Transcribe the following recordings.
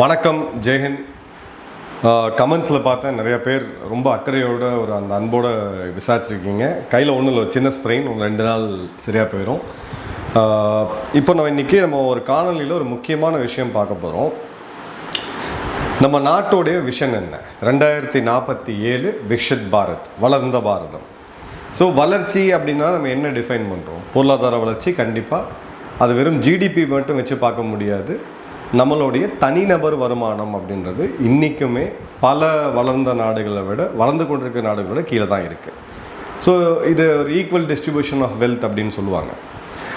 வணக்கம், ஜெயஹிந்த். கமெண்ட்ஸில் பார்த்தேன் நிறைய பேர் ரொம்ப அக்கறையோட அந்த அன்போடு விசாரிச்சிருக்கீங்க. கையில் ஒன்றும் இல்லை, சின்ன ஸ்ப்ரெயின், 2 நாள் சரியாக போயிடும். இப்போ இன்றைக்கி நம்ம ஒரு காணொலியில் ஒரு முக்கியமான விஷயம் பார்க்க போகிறோம். நம்ம நாட்டோடைய விஷன் என்ன? 2047 விக்ஷித் பாரத், வளர்ந்த பாரதம். ஸோ வளர்ச்சி அப்படின்னா நம்ம என்ன டிஃபைன் பண்ணுறோம்? பொருளாதார வளர்ச்சி கண்டிப்பாக அது வெறும் ஜிடிபி மட்டும் வச்சு பார்க்க முடியாது. நம்மளுடைய தனிநபர் வருமானம் அப்படின்றது இன்றைக்குமே பல வளர்ந்த நாடுகளை விட, வளர்ந்து கொண்டிருக்கிற நாடுகளை விட கீழே தான் இருக்குது. ஸோ இது ஒரு ஈக்குவல் டிஸ்ட்ரிபியூஷன் ஆஃப் வெல்த் அப்படின்னு சொல்லுவாங்க.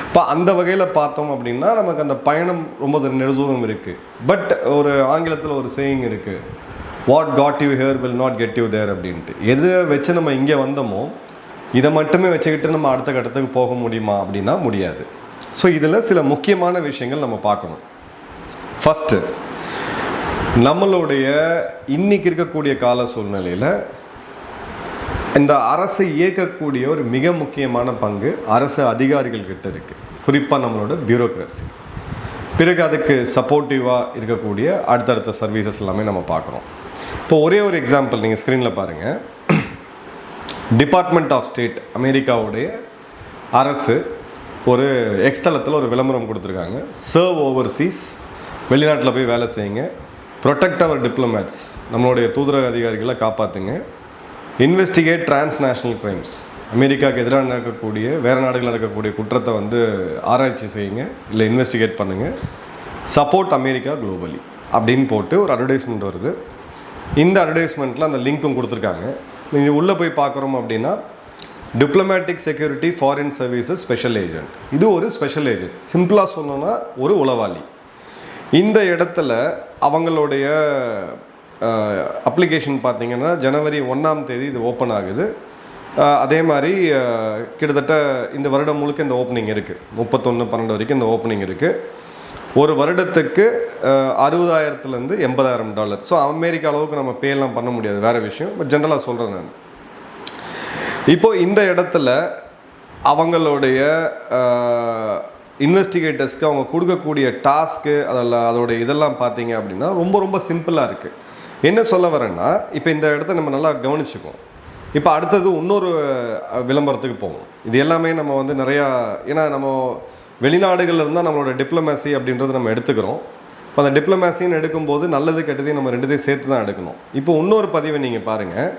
இப்போ அந்த வகையில் பார்த்தோம் அப்படின்னா நமக்கு அந்த பயணம் ரொம்ப நெடுதூரம் இருக்குது. பட் ஒரு ஆங்கிலத்தில் ஒரு சேயிங் இருக்குது, what got you here will not get you there அப்படின்ட்டு. எதை வச்சு நம்ம இங்கே வந்தோமோ இதை மட்டுமே வச்சுக்கிட்டு நம்ம அடுத்த கட்டத்துக்கு போக முடியுமா அப்படின்னா முடியாது. ஸோ இதில் சில முக்கியமான விஷயங்கள் நம்ம பார்க்கணும். ஃபஸ்ட்டு, நம்மளுடைய இன்னைக்கு இருக்கக்கூடிய கால சூழ்நிலையில் இந்த அரசை இயக்கக்கூடிய ஒரு மிக முக்கியமான பங்கு அரசு அதிகாரிகள் கிட்ட இருக்குது, குறிப்பாக நம்மளோட பியூரோக்ரஸி. பிறகு அதுக்கு சப்போர்ட்டிவாக இருக்கக்கூடிய அடுத்தடுத்த சர்வீசஸ் எல்லாமே நம்ம பார்க்குறோம். இப்போ ஒரே ஒரு எக்ஸாம்பிள் நீங்கள் ஸ்க்ரீனில் பாருங்கள். டிபார்ட்மெண்ட் ஆஃப் ஸ்டேட், அமெரிக்காவுடைய அரசு ஒரு எக்ஸ்தலத்தில் ஒரு விளம்பரம் கொடுத்துருக்காங்க. சர்வ் ஓவர்சீஸ், வெளிநாட்டில் போய் வேலை செய்யுங்க. ப்ரொடெக்ட் அவர் டிப்ளமேட்ஸ், நம்மளுடைய தூதரக அதிகாரிகளை காப்பாற்றுங்க. இன்வெஸ்டிகேட் டிரான்ஸ்நேஷ்னல் கிரைம்ஸ், அமெரிக்காவுக்கு எதிராக நடக்கக்கூடிய வேறு நாடுகளில் நடக்கக்கூடிய குற்றத்தை ஆராய்ச்சி செய்யுங்க, இல்லை இன்வெஸ்டிகேட் பண்ணுங்கள். சப்போர்ட் அமெரிக்கா குளோபலி அப்படின்னு போட்டு ஒரு அட்வர்டைஸ்மெண்ட் வருது. இந்த அட்வர்டைஸ்மெண்ட்டில் அந்த லிங்க்கும் கொடுத்துருக்காங்க. நீங்கள் உள்ளே போய் பார்க்குறோம் அப்படின்னா diplomatic security foreign services special agent. இது ஒரு ஸ்பெஷல் ஏஜென்ட், சிம்பிளாக சொன்னோன்னா ஒரு உளவாளி. இந்த இடத்துல அவங்களுடைய அப்ளிகேஷன் பார்த்திங்கன்னா ஜனவரி 1ஆம் தேதி இது ஓப்பன் ஆகுது. அதே மாதிரி கிட்டத்தட்ட இந்த வருடம் முழுக்க இந்த ஓப்பனிங் இருக்குது. 31/12 வரைக்கும் இந்த ஓப்பனிங் இருக்குது. ஒரு வருடத்துக்கு $60,000 to $80,000. ஸோ அமெரிக்கா அளவுக்கு நம்ம பேலாம் பண்ண முடியாது, வேறு விஷயம். பட் ஜென்ரலாக சொல்கிறேன் நான். இப்போது இந்த இடத்துல அவங்களுடைய இன்வெஸ்டிகேட்டர்ஸ்க்கு அவங்க கொடுக்கக்கூடிய டாஸ்க்கு அதோடைய இதெல்லாம் பார்த்தீங்க அப்படின்னா ரொம்ப சிம்பிளாக இருக்குது. என்ன சொல்ல வரேன்னா, இப்போ இந்த இடத்த நம்ம நல்லா கவனிச்சுக்குவோம். இப்போ அடுத்தது இன்னொரு விளம்பரத்துக்கு போவோம். இது எல்லாமே நம்ம நிறையா, ஏன்னா நம்ம வெளிநாடுகளில் இருந்தால் நம்மளோட டிப்ளமேசி அப்படின்றது நம்ம எடுத்துக்கிறோம். இப்போ அந்த டிப்ளமேசின்னு எடுக்கும்போது நல்லது கெட்டதையும் நம்ம ரெண்டுத்தையும் சேர்த்து தான் எடுக்கணும். இப்போ இன்னொரு பதிவை நீங்கள் பாருங்கள்.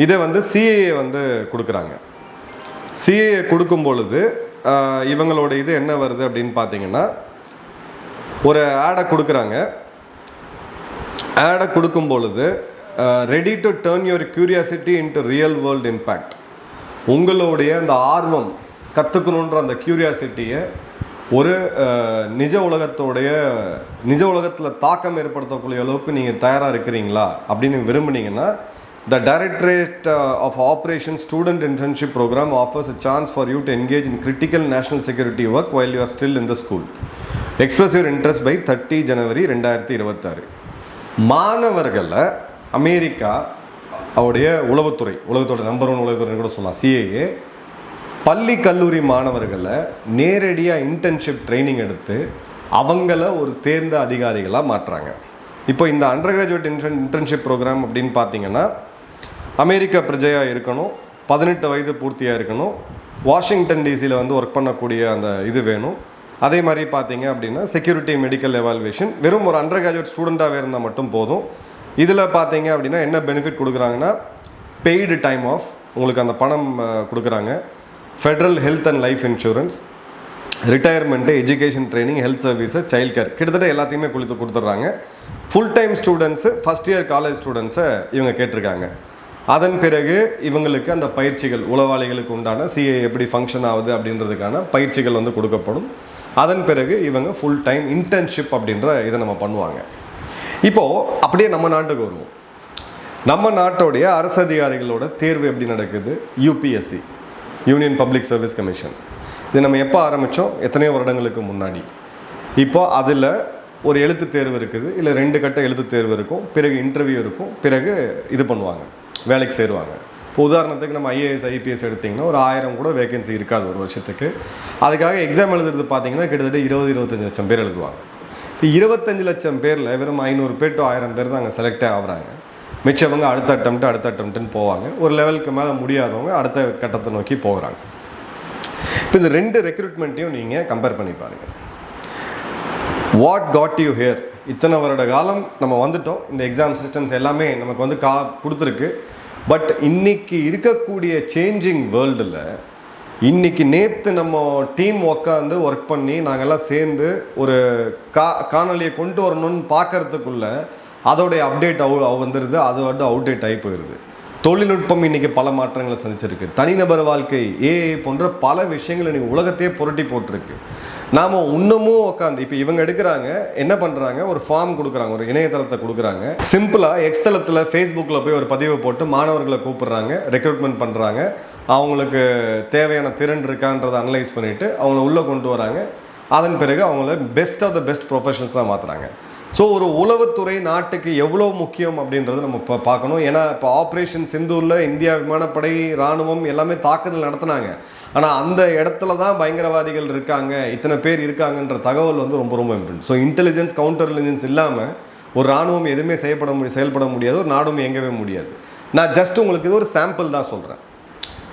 இதை சிஏஏ கொடுக்குறாங்க. சிஏஏ கொடுக்கும் பொழுது இவங்களோட இது என்ன வருது அப்படின்னு பார்த்தீங்கன்னா, ஒரு ஆடை கொடுக்குறாங்க. ஆடை கொடுக்கும் பொழுது ready to turn your curiosity into real world impact. உங்களுடைய அந்த ஆர்வம், கற்றுக்கணுன்ற அந்த கியூரியாசிட்டியை ஒரு நிஜ உலகத்தில் தாக்கம் ஏற்படுத்தக்கூடிய அளவுக்கு நீங்கள் தயாராக இருக்கிறீங்களா அப்படின்னு விரும்புனீங்கன்னா, The Directorate of Operations Student Internship Program offers a chance for you to engage in critical national security work while you are still in the school. Express your interest by 30 January 2026. மாணவர்களை America அவருடைய உலகத்தோட number 1 உளவுத்துறைன்னு கூட சொல்லலாம், CAA, பள்ளி கல்லூரி மாணவர்களை நேரடியாக internship training எடுத்து அவங்கள ஒரு தேர்ந்த அதிகாரிகளாக மாற்றுறாங்க. இப்போ இந்த அண்டர் கிராஜுவேட் இன்டர்ன்ஷிப் ப்ரோக்ராம் அப்படின்னு பார்த்தீங்கன்னா, அமெரிக்கா பிரஜையாக இருக்கணும், 18 வயது பூர்த்தியாக இருக்கணும், வாஷிங்டன் டிசியில் ஒர்க் பண்ணக்கூடிய அந்த இது வேணும். அதே மாதிரி பார்த்தீங்க அப்படின்னா செக்யூரிட்டி மெடிக்கல் எவால்வேஷன், வெறும் ஒரு அண்டர் கிராஜுவேட் ஸ்டூடெண்ட்டாகவே இருந்தால் மட்டும் போதும். இதில் பார்த்தீங்க அப்படின்னா என்ன பெனிஃபிட் கொடுக்குறாங்கன்னா, பெய்டு டைம் ஆஃப், உங்களுக்கு அந்த பணம் கொடுக்குறாங்க. Federal health and life insurance, retirement, education training, health services, child care, கிட்டத்தட்ட எல்லாத்தையுமே கொடுத்துட்றாங்க. Full time students, first year college ஸ்டூடெண்ட்ஸை இவங்க கேட்டிருக்காங்க. அதன் பிறகு இவங்களுக்கு அந்த பயிற்சிகள், உளவாளிகளுக்கு உண்டான சிஏ எப்படி ஃபங்க்ஷன் ஆகுது அப்படின்றதுக்கான பயிற்சிகள் கொடுக்கப்படும். அதன் பிறகு இவங்க ஃபுல் டைம் இன்டர்ன்ஷிப் அப்படின்ற இதை நம்ம பண்ணுவாங்க. இப்போது அப்படியே நம்ம நாட்டுக்கு வருவோம். நம்ம நாட்டோடைய அரசு அதிகாரிகளோட தேர்வு எப்படி நடக்குது? UPSC, union public service commission. இது நம்ம எப்போ ஆரம்பித்தோம்? எத்தனையோ வருடங்களுக்கு முன்னாடி. இப்போ அதில் ஒரு எழுத்து தேர்வு இருக்குது, இல்லை 2 கட்ட எழுத்து தேர்வு இருக்கும், பிறகு இன்டர்வியூ இருக்கும், பிறகு இது பண்ணுவாங்க, வேலைக்கு சேருவாங்க. இப்போ உதாரணத்துக்கு நம்ம ஐஏஎஸ் ஐபிஎஸ் எடுத்திங்கன்னா ஒரு 1000 கூட வேகன்சி இருக்காது ஒரு வருஷத்துக்கு. அதுக்காக எக்ஸாம் எழுதுறது பார்த்தீங்கன்னா கிட்டத்தட்ட 20-25 லட்சம் பேர் எழுதுவாங்க. இப்போ 25 லட்சம் பேரில் வெறும் 500 பேர் to 1000 பேர் தான் அங்கே செலக்டே ஆகுறாங்க. மிச்சவங்க அடுத்த அட்டம்ப்ட்டுன்னு போவாங்க. ஒரு லெவலுக்கு மேலே முடியாதவங்க அடுத்த கட்டத்தை நோக்கி போகிறாங்க. இப்போ இந்த 2 ரெக்ரூட்மெண்ட்டையும் நீங்கள் கம்பேர் பண்ணி பாருங்கள். What got you here? இத்தனை வருட காலம் நம்ம வந்துட்டோம், இந்த எக்ஸாம் சிஸ்டம்ஸ் எல்லாமே நமக்கு வந்து கொடுத்துருக்கு. பட் இன்னைக்கு இருக்கக்கூடிய சேஞ்சிங் வேர்ல்டில் இன்னைக்கு நேற்று நம்ம டீம் உட்காந்து ஒர்க் பண்ணி நாங்கள்லாம் சேர்ந்து ஒரு காணொலியை கொண்டு வரணும்னு பார்க்கறதுக்குள்ள அதோடைய அப்டேட் வந்துடுது, அதோட அவுடேட் ஆகி போயிடுது. தொழில்நுட்பம் இன்றைக்கி பல மாற்றங்களை சந்திச்சிருக்கு. தனிநபர் வாழ்க்கை, ஏஐ போன்ற பல விஷயங்கள் இன்றைக்கி உலகத்தையே புரட்டி போட்டிருக்கு. நாம் இன்னமும் உட்காந்து இப்போ இவங்க எடுக்கிறாங்க, என்ன பண்ணுறாங்க, ஒரு ஃபார்ம் கொடுக்குறாங்க, ஒரு இணையதளத்தை கொடுக்குறாங்க. சிம்பிளாக எக்ஸ்தலத்தில் ஃபேஸ்புக்கில் போய் ஒரு பதிவை போட்டு மாணவர்களை கூப்பிட்றாங்க, ரெக்ரூட்மெண்ட் பண்ணுறாங்க. அவங்களுக்கு தேவையான திறன் இருக்கான்றதை அனலைஸ் பண்ணிவிட்டு அவங்கள உள்ளே கொண்டு வராங்க. அதன் பிறகு அவங்கள பெஸ்ட் ஆஃப் த பெஸ்ட் ப்ரொஃபஷனல்ஸாக மாற்றுறாங்க. ஸோ ஒரு உளவுத்துறை நாட்டுக்கு எவ்வளோ முக்கியம் அப்படின்றது நம்ம இப்போ பார்க்கணும். ஏன்னா இப்போ ஆப்ரேஷன் சிந்தூரில் இந்தியா விமானப்படை இராணுவம் எல்லாமே தாக்குதல் நடத்தினாங்க. ஆனால் அந்த இடத்துல தான் பயங்கரவாதிகள் இருக்காங்க, இத்தனை பேர் இருக்காங்கன்ற தகவல் வந்து ரொம்ப ரொம்ப important. So intelligence, counter intelligence இல்லாமல் ஒரு இராணுவம் எதுவுமே செயல்பட முடியாது, ஒரு நாடும் இயங்கவே முடியாது. நான் ஜஸ்ட் உங்களுக்கு இது ஒரு சாம்பிள் தான் சொல்கிறேன்.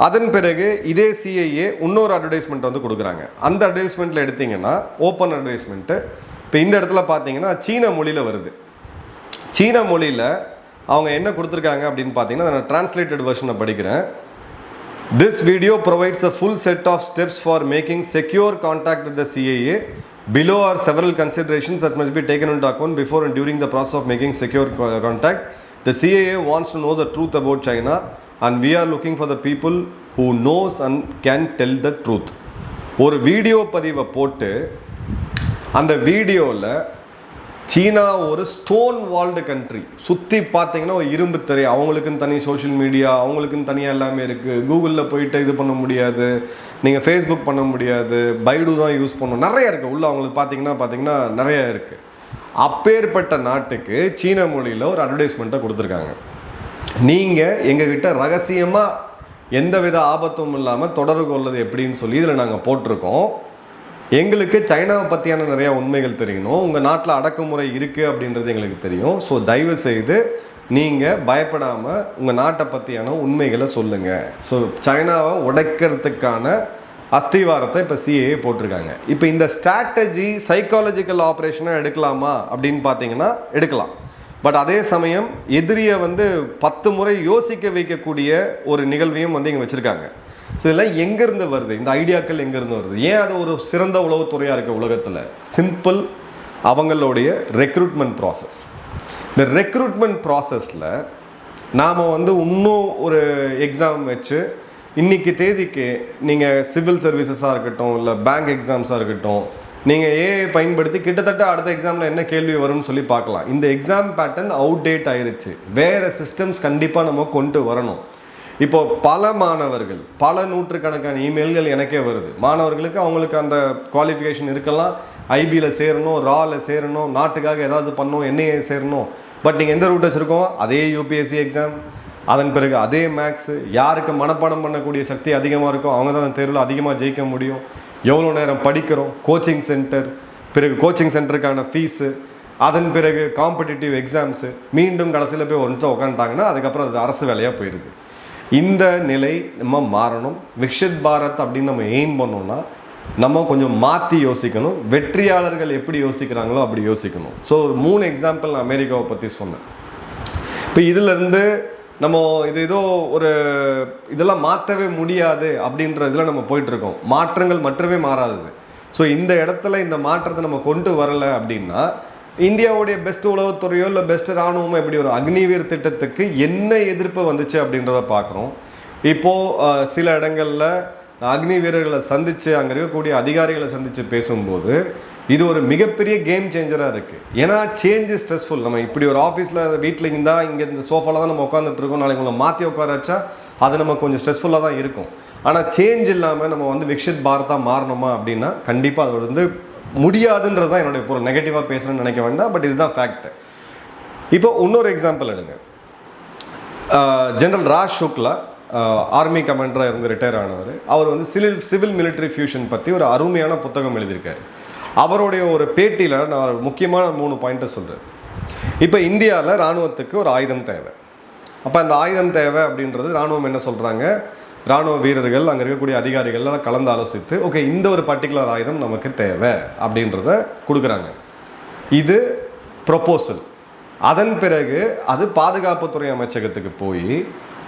அதன் பிறகு இதே சிஐஏ இன்னொரு அட்வர்டைஸ்மெண்ட் வந்து கொடுக்குறாங்க. அந்த அட்வர்டைஸ்மெண்ட்டில் எடுத்திங்கன்னா ஓப்பன் அட்வர்டைஸ்மெண்ட்டு. இப்போ இந்த இடத்துல பார்த்தீங்கன்னா சீன மொழியில் வருது. சீன மொழியில் அவங்க என்ன கொடுத்துருக்காங்க அப்படின்னு பார்த்தீங்கன்னா, நான் டிரான்ஸ்லேட்டட் வெர்ஷனை படிக்கிறேன். This video provides a full set of steps for making secure contact with the CIA. Below are several considerations that must be taken into account before and during the process of making secure contact. The CIA wants to know the truth about China and we are looking for the people who knows and can tell the truth. ஒரு video பதிவை போட்டு அந்த வீடியோவில் சீனா ஒரு stone walled country, சுற்றி பார்த்தீங்கன்னா ஒரு இரும்பு திரை, அவங்களுக்குன்னு தனி சோஷியல் மீடியா, அவங்களுக்குன்னு தனியாக எல்லாமே இருக்குது. கூகுளில் போயிட்டு இது பண்ண முடியாது, நீங்கள் ஃபேஸ்புக் பண்ண முடியாது, பைடு தான் யூஸ் பண்ணணும், நிறைய இருக்குது உள்ள. அவங்களுக்கு பார்த்தீங்கன்னா நிறைய இருக்குது. அப்பேற்பட்ட நாட்டுக்கு சீன மொழியில் ஒரு அட்வர்டைஸ்மெண்ட்டை கொடுத்துருக்காங்க. நீங்கள் எங்ககிட்ட ரகசியமாக எந்தவித ஆபத்தும் இல்லாமல் தொடர்பு கொள்வது எப்படின்னு சொல்லி இதில் நாங்கள் போட்டிருக்கோம். எங்களுக்கு சைனாவை பற்றியான நிறையா உண்மைகள் தெரியணும், உங்கள் நாட்டில் அடக்குமுறை இருக்குது அப்படின்றது எங்களுக்கு தெரியும். ஸோ தயவு செய்து நீங்கள் பயப்படாமல் உங்கள் நாட்டை பற்றியான உண்மைகளை சொல்லுங்கள். ஸோ சைனாவை உடைக்கிறதுக்கான அஸ்திவாரத்தை இப்போ சிஏஏ போட்டிருக்காங்க. இப்போ இந்த ஸ்ட்ராட்டஜி சைக்காலஜிக்கல் ஆப்ரேஷனாக எடுக்கலாமா அப்படின்னு பார்த்தீங்கன்னா எடுக்கலாம். பட் அதே சமயம் எதிரியை வந்து 10 முறை யோசிக்க வைக்கக்கூடிய ஒரு நிகழ்வையும் வந்து இங்கே வச்சுருக்காங்க. ஸோ இதெல்லாம் எங்கேருந்து வருது, இந்த ஐடியாக்கள் எங்கேருந்து வருது, ஏன் அது ஒரு சிறந்த உளவுத்துறையாக இருக்குது உலகத்தில்? சிம்பிள், அவங்களுடைய ரெக்ரூட்மெண்ட் ப்ராசஸ். இந்த ரெக்ரூட்மெண்ட் ப்ராசஸில் நாம் வந்து இன்னும் ஒரு எக்ஸாம் வச்சு இன்றைக்கி தேதிக்கு நீங்கள் சிவில் சர்வீசஸாக இருக்கட்டும், இல்லை பேங்க் எக்ஸாம்ஸாக இருக்கட்டும், நீங்கள் ஏஐ பயன்படுத்தி கிட்டத்தட்ட அடுத்த எக்ஸாமில் என்ன கேள்வி வரும்னு சொல்லி பார்க்கலாம். இந்த எக்ஸாம் பேட்டர்ன் அவுடேட் ஆயிடுச்சு. வேறு சிஸ்டம்ஸ் கண்டிப்பாக நம்ம கொண்டு வரணும். இப்போது பல மாணவர்கள், பல நூற்றுக்கணக்கான இமெயில்கள் எனக்கே வருது. மாணவர்களுக்கு அவங்களுக்கு அந்த குவாலிஃபிகேஷன் இருக்கலாம், ஐபியில் சேரணும், ராவில் சேரணும், நாட்டுக்காக ஏதாவது பண்ணணும், என்ஐஏ சேரணும். பட் நீங்கள் எந்த ரூட் வச்சுருக்கோம், அதே யூபிஎஸ்சி எக்ஸாம், அதன் பிறகு அதே மேக்ஸு. யாருக்கு மனப்பாடம் பண்ணக்கூடிய சக்தி அதிகமாக இருக்கோ அவங்க தான் அந்த தேர்வில் அதிகமாக ஜெயிக்க முடியும். எவ்வளோ நேரம் படிக்கிறோம், கோச்சிங் சென்டர், பிறகு கோச்சிங் சென்டருக்கான ஃபீஸு, அதன் பிறகு காம்படிட்டிவ் எக்ஸாம்ஸு, மீண்டும் கடைசியில் போய் ஒரு நிமிஷம் உட்காந்துட்டாங்கன்னா அதுக்கப்புறம் அது அரசு வேலையாக போயிடுது. இந்த நிலை நம்ம மாறணும். விக்ஷித் பாரத் அப்படின்னு நம்ம எய்ம் பண்ணோம்னா நம்ம கொஞ்சம் மாற்றி யோசிக்கணும். வெற்றியாளர்கள் எப்படி யோசிக்கிறாங்களோ அப்படி யோசிக்கணும். ஸோ ஒரு 3 எக்ஸாம்பிள் நான் அமெரிக்காவை பற்றி சொன்னேன். இப்போ இதிலேருந்து நம்ம இது ஏதோ ஒரு இதெல்லாம் மாற்றவே முடியாது அப்படின்ற இதில் நம்ம போயிட்டுருக்கோம். மாற்றங்கள் மற்றவே மாறாதது. ஸோ இந்த இடத்துல இந்த மாற்றத்தை நம்ம கொண்டு வரலை அப்படின்னா இந்தியாவுடைய பெஸ்ட் உளவுத்துறையோ இல்லை பெஸ்ட் இராணுவமோ எப்படி ஒரு அக்னிவீர் திட்டத்துக்கு என்ன எதிர்ப்பு வந்துச்சு அப்படின்றத பார்க்குறோம். இப்போது சில இடங்களில் அக்னி வீரர்களை சந்தித்து அங்கே இருக்கக்கூடிய அதிகாரிகளை சந்தித்து பேசும்போது இது ஒரு மிகப்பெரிய கேம் சேஞ்சராக இருக்குது. ஏன்னா சேஞ்ச் ஸ்ட்ரெஸ்ஃபுல். நம்ம இப்படி ஒரு ஆஃபீஸில் வீட்டில் இருந்தால் இங்கே இந்த சோஃபாவில் தான் நம்ம உட்காந்துட்ருக்கோம், நாளைக்கு உங்களை மாற்றி உட்கார வச்சா அது நமக்கு கொஞ்சம் ஸ்ட்ரெஸ்ஃபுல்லாக தான் இருக்கும். ஆனால் சேஞ்ச் இல்லாமல் நம்ம வந்து விக்ஷித் பாரதாக மாறணுமா அப்படின்னா கண்டிப்பாக அது வந்து முடியாதுன்றது தான் என்னுடைய பொருள். நெகட்டிவாக பேசுகிறேன்னு நினைக்க வேண்டாம், பட் இதுதான் ஃபேக்ட். இப்போ இன்னொரு எக்ஸாம்பிள் எடுங்க. ஜெனரல் ராஜ் சுக்லா ஆர்மி கமாண்டராக இருந்து ரிட்டையர் ஆனவர். அவர் வந்து சிவில் மிலிட்ரி ஃபியூஷன் பற்றி ஒரு அருமையான புத்தகம் எழுதியிருக்காரு. அவருடைய ஒரு பேட்டியில் நான் முக்கியமான 3 பாயிண்ட்டை சொல்கிறேன். இப்போ இந்தியாவில் இராணுவத்துக்கு ஒரு ஆயுதம் தேவை. அப்போ அந்த ஆயுதம் தேவை அப்படின்றது இராணுவம் என்ன சொல்கிறாங்க, இராணுவ வீரர்கள் அங்கே இருக்கக்கூடிய அதிகாரிகள்லாம் கலந்து ஆலோசித்து ஓகே இந்த ஒரு பர்டிகுலர் ஆயுதம் நமக்கு தேவை அப்படின்றத கொடுக்குறாங்க. இது ப்ரொப்போசல். அதன் பிறகு அது பாதுகாப்புத்துறை அமைச்சகத்துக்கு போய்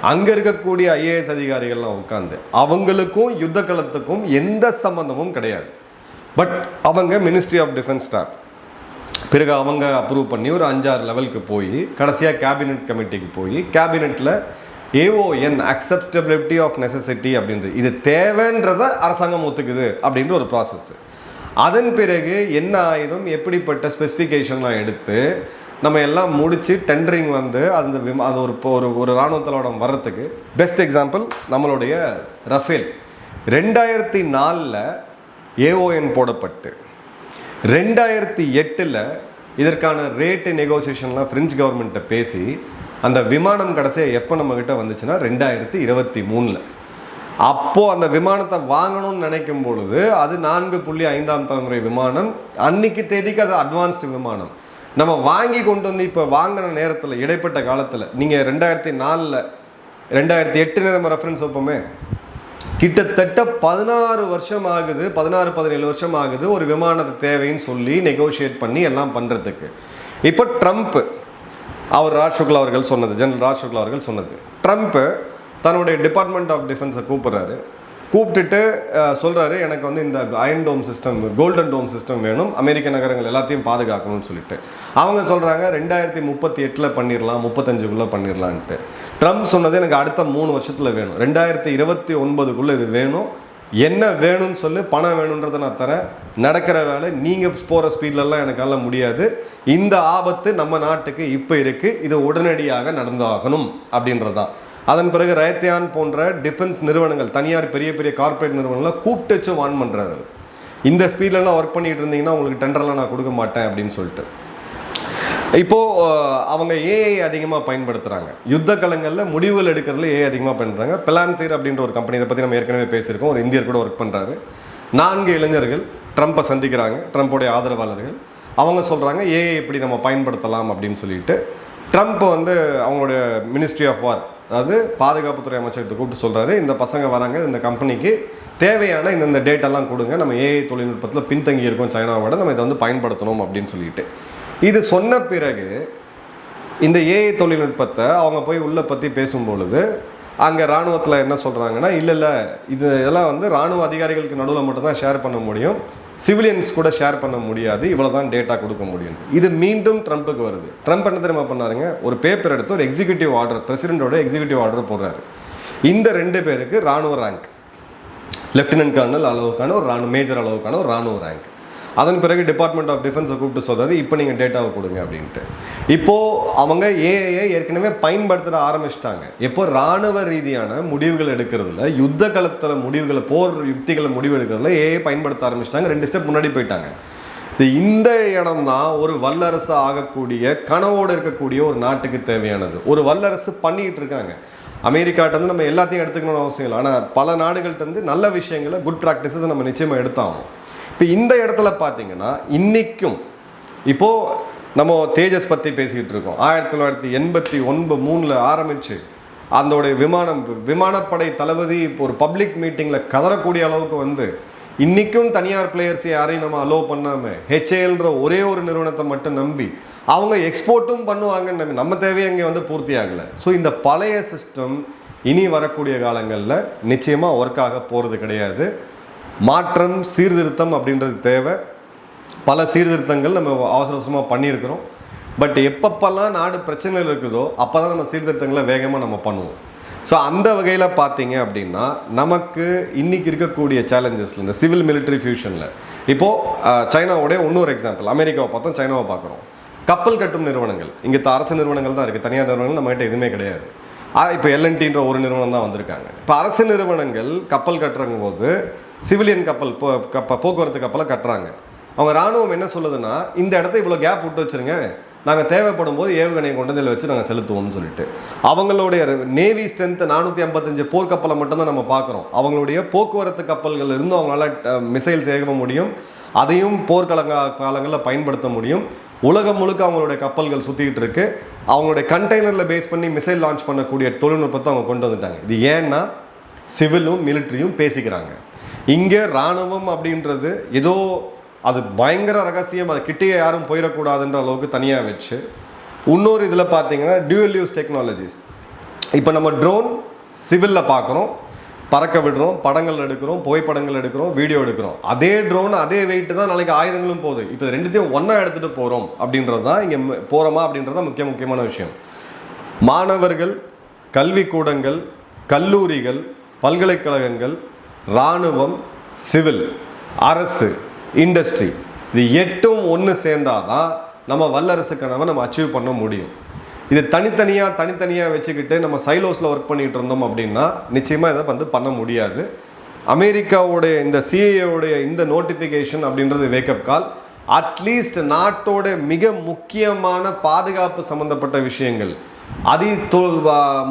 அங்கே இருக்கக்கூடிய ஐஏஎஸ் அதிகாரிகள்லாம் உட்காந்து அவங்களுக்கும் யுத்த களத்துக்கும் எந்த சம்மந்தமும் கிடையாது. பட் அவங்க மினிஸ்ட்ரி ஆஃப் டிஃபென்ஸ் ஸ்டாஃப் பிறகு அவங்க அப்ரூவ் பண்ணி ஒரு 5-6 லெவலுக்கு போய் கடைசியாக கேபினெட் கமிட்டிக்கு போய் கேபினெட்டில் AON அக்செப்டபிலிட்டி ஆஃப் நெசசிட்டி அப்படின்றது இது தேவைன்றத அரசாங்கம் ஒத்துக்குது அப்படின்ற ஒரு ப்ராசஸ். அதன் பிறகு என்ன ஆயுதம் எப்படிப்பட்ட ஸ்பெசிஃபிகேஷன்லாம் எடுத்து நம்ம எல்லாம் முடித்து டெண்டரிங் வந்து அது ஒரு இராணுவத்தலோட வர்றதுக்கு பெஸ்ட் எக்ஸாம்பிள் நம்மளுடைய ரஃபேல் 2004 AON போடப்பட்டு 2008 இதற்கான ரேட்டு நெகோசியேஷன்லாம் ஃப்ரெஞ்ச் கவர்மெண்ட்டை பேசி அந்த விமானம் கடைசியாக எப்போ நம்மக்கிட்ட வந்துச்சுன்னா 2023. அப்போது அந்த விமானத்தை வாங்கணும்னு நினைக்கும் பொழுது அது 4.5ஆம் தலைமுறை விமானம், அன்னைக்கு தேதிக்கு அது அட்வான்ஸ்டு விமானம். நம்ம வாங்கி கொண்டு வந்து இப்போ வாங்கின நேரத்தில் இடைப்பட்ட காலத்தில் நீங்கள் 2004 2008 நம்ம ரெஃபரன்ஸ் வைப்போமே, கிட்டத்தட்ட 16 வருஷம் ஆகுது, 16-17 வருஷம் ஆகுது ஒரு விமானத்தை தேவைன்னு சொல்லி நெகோஷியேட் பண்ணி எல்லாம் பண்ணுறதுக்கு. இப்போ ட்ரம்ப் அவர் ராஜ் சுக்லா அவர்கள் சொன்னது, ஜெனரல் ராஜ் சுக்லா அவர்கள் சொன்னது, ட்ரம்ப்பு தன்னுடைய டிபார்ட்மெண்ட் ஆஃப் டிஃபென்ஸை கூப்பிட்டுட்டு சொல்கிறாரு எனக்கு வந்து இந்த அயன் டோம் சிஸ்டம் கோல்டன் டோம் சிஸ்டம் வேணும், அமெரிக்க நகரங்கள் எல்லாத்தையும் பாதுகாக்கணும்னு சொல்லிட்டு அவங்க சொல்கிறாங்க 2038 பண்ணிடலாம், 35 பண்ணிடலான்ட்டு. ட்ரம்ப் சொன்னது எனக்கு அடுத்த 3 வருஷத்தில் வேணும், 2029 இது வேணும், என்ன வேணும்னு சொல்லி பணம் வேணுன்றதை நான் தரேன், நடக்கிற வேலை நீங்கள் போகிற ஸ்பீட்லலாம் எனக்கால முடியாது, இந்த ஆபத்து நம்ம நாட்டுக்கு இப்போ இருக்குது, இது உடனடியாக நடந்தாகணும் அப்படின்றதான். அதன் பிறகு ரயத்யான் போன்ற டிஃபென்ஸ் நிறுவனங்கள் தனியார் பெரிய பெரிய கார்ப்பரேட் நிறுவனங்களை கூப்பிட்டு வச்சு வான் பண்ணுறாரு, இந்த ஸ்பீட்லலாம் ஒர்க் பண்ணிகிட்டு இருந்தீங்கன்னா உங்களுக்கு டெண்டர்லாம் நான் கொடுக்க மாட்டேன் அப்படின்னு சொல்லிட்டு. இப்போது அவங்க ஏஐ அதிகமாக பயன்படுத்துகிறாங்க, யுத்த களங்களில் முடிவுகள் எடுக்கிறதுல ஏஐ அதிகமாக பண்ணுறாங்க. பெலாந்தீர் அப்படின்ற ஒரு கம்பெனி, இதை பற்றி நம்ம ஏற்கனவே பேசியிருக்கோம், ஒரு இந்தியர் கூட ஒர்க் பண்ணுறாரு. 4 இளைஞர்கள் ட்ரம்ப்பை சந்திக்கிறாங்க, ட்ரம்ப்போடைய ஆதரவாளர்கள். அவங்க சொல்கிறாங்க ஏஐ எப்படி நம்ம பயன்படுத்தலாம் அப்படின்னு சொல்லிட்டு. ட்ரம்ப் வந்து அவங்களுடைய மினிஸ்ட்ரி ஆஃப் வார், அதாவது பாதுகாப்புத்துறை அமைச்சகத்தை கூப்பிட்டு சொல்கிறாரு, இந்த பசங்க வராங்க, இந்த கம்பெனிக்கு தேவையான இந்த டேட்டெல்லாம் கொடுங்க, நம்ம ஏஐ தொழில்நுட்பத்தில் பின்தங்கி இருக்கோம் சைனாவோட, நம்ம இதை வந்து பயன்படுத்தணும் அப்படின்னு சொல்லிட்டு. இது சொன்ன பிறகு இந்த ஏஐ தொழில்நுட்பத்தை அவங்க போய் உள்ளே பற்றி பேசும்பொழுது அங்கே இராணுவத்தில் என்ன சொல்கிறாங்கன்னா, இல்லை இதெல்லாம் வந்து இராணுவ அதிகாரிகளுக்கு நடுவில் மட்டும்தான் ஷேர் பண்ண முடியும், சிவிலியன்ஸ் கூட ஷேர் பண்ண முடியாது, இவ்வளோ தான் டேட்டா கொடுக்க முடியும். இது மீண்டும் ட்ரம்ப்புக்கு வருது. ட்ரம்ப் என்ன தெரியுமா பண்ணாருங்க, ஒரு பேப்பர் எடுத்து ஒரு எக்ஸிக்யூட்டிவ் ஆர்டர், பிரசிடென்ட்டோட எக்ஸிக்யூட்டிவ் ஆர்டர் போடுறாரு. இந்த 2 பேருக்கு இராணுவ ரேங்க், லெஃப்டினன்ட் கர்னல் அளவுக்கான ஒரு மேஜர் அளவுக்கான ஒரு இராணுவ ரேங்க். அதன் பிறகு டிபார்ட்மெண்ட் ஆஃப் டிஃபென்ஸை கூப்பிட்டு சொல்கிறாரு, இப்போ நீங்கள் டேட்டாவை கொடுங்க அப்படின்ட்டு. இப்போது அவங்க ஏஐயை ஏற்கனவே பயன்படுத்த ஆரம்பிச்சிட்டாங்க. எப்போ இராணுவ ரீதியான முடிவுகள் எடுக்கிறதுல, யுத்த காலத்தில் முடிவுகளை, போர் யுக்திகளை முடிவு எடுக்கிறதுல ஏஐயை பயன்படுத்த ஆரம்பிச்சிட்டாங்க. 2 ஸ்டெப் முன்னாடி போயிட்டாங்க. இந்த இடம் தான் ஒரு வல்லரசு ஆகக்கூடிய கனவோடு இருக்கக்கூடிய ஒரு நாட்டுக்கு தேவையானது. ஒரு வல்லரசு பண்ணிக்கிட்டு இருக்காங்க. அமெரிக்காட்ட வந்து நம்ம எல்லாத்தையும் எடுத்துக்கணும்னு அவசியம் இல்லை, ஆனால் பல நாடுகள்கிட்ட நல்ல விஷயங்களை, குட் ப்ராக்டிசஸ் நம்ம நிச்சயமாக எடுத்தாகும். இப்போ இந்த இடத்துல பார்த்தீங்கன்னா இன்றைக்கும் இப்போது நம்ம தேஜஸ் பற்றி பேசிக்கிட்டு இருக்கோம். 1989-3 ஆரம்பித்து அதோடைய விமானப்படை தளபதி இப்போ ஒரு பப்ளிக் மீட்டிங்கில் கதறக்கூடிய அளவுக்கு வந்து இன்றைக்கும் தனியார் பிளேயர்ஸை யாரையும் நம்ம அலோவ் பண்ணாமல் ஹெச்ஏஎல்ன்ற ஒரே ஒரு நிறுவனத்தை மட்டும் நம்பி அவங்க எக்ஸ்போர்ட்டும் பண்ணுவாங்கன்னு நம்பி நம்ம தேவையை அங்கே வந்து பூர்த்தி ஆகலை. ஸோ இந்த பழைய சிஸ்டம் இனி வரக்கூடிய காலங்களில் நிச்சயமாக ஒர்க் ஆக போகிறது கிடையாது. மாற்றம், சீர்திருத்தம் அப்படின்றது தேவை. பல சீர்திருத்தங்கள் நம்ம அவசரமாக பண்ணியிருக்கிறோம். பட் எப்பப்பெல்லாம் நாடு பிரச்சனைகள் இருக்குதோ அப்போ தான் நம்ம சீர்திருத்தங்களை வேகமாக நம்ம பண்ணுவோம். ஸோ அந்த வகையில் பார்த்தீங்க அப்படின்னா நமக்கு இன்றைக்கி இருக்கக்கூடிய சேலஞ்சஸில் இந்த சிவில் மிலிட்ரி ஃபியூஷனில் இப்போது சைனாவுடைய இன்னொரு எக்ஸாம்பிள், அமெரிக்காவை பார்த்தோம், சைனாவை பார்க்குறோம். கப்பல் கட்டும் நிறுவனங்கள் இங்கே அரசு நிறுவனங்கள் தான் இருக்குது, தனியார் நிறுவனங்கள் நம்மகிட்ட எதுவுமே கிடையாது. இப்போ எல்என்டின்ற ஒரு நிறுவனம் தான் வந்திருக்காங்க. இப்போ அரசு நிறுவனங்கள் கப்பல் கட்டுறங்க போது சிவிலியன் கப்பல் போக்குவரத்து கப்பலை கட்டுறாங்க. அவங்க இராணுவம் என்ன சொல்லுதுன்னா, இந்த இடத்த இவ்வளோ கேப் விட்டு வச்சுருங்க, நாங்கள் தேவைப்படும் போது ஏவுகணையை கொண்டு இதில் வச்சு நாங்கள் செலுத்துவோம்னு சொல்லிட்டு. அவங்களுடைய நேவி ஸ்ட்ரென்த்து 455 போர்க்கப்பலை மட்டும்தான் நம்ம பார்க்குறோம். அவங்களுடைய போக்குவரத்து கப்பல்கள் இருந்தும் அவங்களால மிசைல்ஸ் ஏக முடியும். அதையும் காலங்களில் பயன்படுத்த முடியும். உலகம் முழுக்க அவங்களுடைய கப்பல்கள் சுற்றிக்கிட்டு இருக்கு. அவங்களுடைய கண்டெய்னரில் பேஸ் பண்ணி மிசைல் லான்ச் பண்ணக்கூடிய தொழில்நுட்பத்தை அவங்க கொண்டு வந்துட்டாங்க. இது ஏன்னா சிவிலும் மிலிட்ரியும் பேசிக்கிறாங்க. இங்கே இராணுவம் அப்படின்றது ஏதோ அது பயங்கர ரகசியம், அது கிட்டே யாரும் போயிடக்கூடாதுன்ற அளவுக்கு தனியாக வச்சு, இன்னொரு இதில் பார்த்தீங்கன்னா டியூவல் யூஸ் டெக்னாலஜிஸ். இப்போ நம்ம ட்ரோன் சிவிலில் பார்க்குறோம், பறக்க விடுறோம், படங்கள் எடுக்கிறோம், புகைப்படங்கள் எடுக்கிறோம், வீடியோ எடுக்கிறோம். அதே ட்ரோன் அதே வெயிட்டு தான் நாளைக்கு ஆயுதங்களும் போகுது. இப்போ ரெண்டுத்தையும் ஒன்றா எடுத்துகிட்டு போகிறோம் அப்படின்றது தான் இங்கே போகிறோமா அப்படின்றது தான் முக்கியமான விஷயம். மாணவர்கள், கல்விக்கூடங்கள், கல்லூரிகள், பல்கலைக்கழகங்கள், இராணுவம், சிவில், அரசு, இண்டஸ்ட்ரி, இது 8ம் ஒன்று சேர்ந்தாதான் நம்ம வல்லரசு கனவை நம்ம அச்சீவ் பண்ண முடியும். இது தனித்தனியாக வச்சுக்கிட்டு நம்ம சைலோஸில் ஒர்க் பண்ணிகிட்டு இருந்தோம் அப்படின்னா நிச்சயமாக இதை பண்ண முடியாது. அமெரிக்காவுடைய இந்த சிஏஏவுடைய இந்த நோட்டிஃபிகேஷன் அப்படின்றது வேக்கப் கால். அட்லீஸ்ட் நாட்டோட மிக முக்கியமான பாதுகாப்பு சம்மந்தப்பட்ட விஷயங்கள்,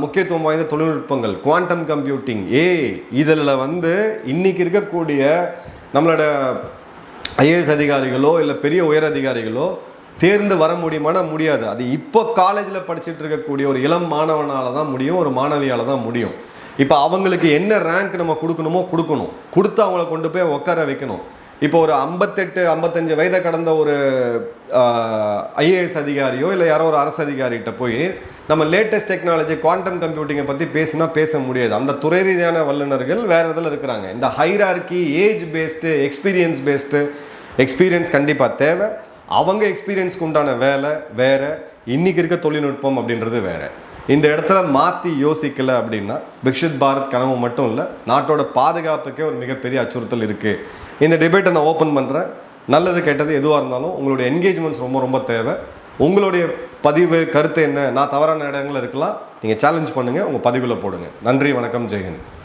முக்கியத்துவம் வாய்ந்த தொழில்நுட்பங்கள், குவாண்டம் கம்ப்யூட்டிங், இதில் இன்னைக்கு இருக்கக்கூடிய நம்மளோட ஐஏஎஸ் அதிகாரிகளோ இல்லை பெரிய உயர் அதிகாரிகளோ தேர்ந்து வர முடியாது. அது இப்போ காலேஜில் படிச்சுட்டு இருக்கக்கூடிய ஒரு இளம் மாணவனால் தான் முடியும், ஒரு மாணவியால் தான் முடியும். இப்போ அவங்களுக்கு என்ன ரேங்க் நம்ம கொடுக்கணுமோ கொடுத்து அவங்கள கொண்டு போய் உட்கார வைக்கணும். இப்போ ஒரு 58-55 வயதை கடந்த ஒரு ஐஏஎஸ் அதிகாரியோ இல்லை யாரோ ஒரு அரசு அதிகாரிகிட்ட போய் நம்ம லேட்டஸ்ட் டெக்னாலஜி குவாண்டம் கம்ப்யூட்டிங்கை பற்றி பேச முடியாது. அந்த துறை ரீதியான வல்லுநர்கள் வேறு இதில் இருக்கிறாங்க. இந்த ஹைரார்கி, ஏஜ் பேஸ்டு, எக்ஸ்பீரியன்ஸ் கண்டிப்பாக தேவை. அவங்க எக்ஸ்பீரியன்ஸ்க்கு உண்டான வேலை வேறு, இன்றைக்கி இருக்க தொழில்நுட்பம் அப்படின்றது வேறு. இந்த இடத்துல மாற்றி யோசிக்கலை அப்படின்னா விக்ஷித் பாரத் கனவு மட்டும் இல்லை, நாட்டோட பாதுகாப்புக்கே ஒரு மிகப்பெரிய அச்சுறுத்தல் இருக்குது. இந்த டிபேட்டை நான் ஓப்பன் பண்ணுறேன். நல்லது கெட்டது எதுவாக இருந்தாலும் உங்களுடைய என்கேஜ்மெண்ட்ஸ் ரொம்ப தேவை. உங்களுடைய பதிவு கருத்து என்ன? நான் தவறான இடங்களில் இருக்கலாம், நீங்கள் சேலஞ்ச் பண்ணுங்கள், உங்கள் பதிவில் போடுங்க. நன்றி, வணக்கம், ஜெய்ஹிந்த்.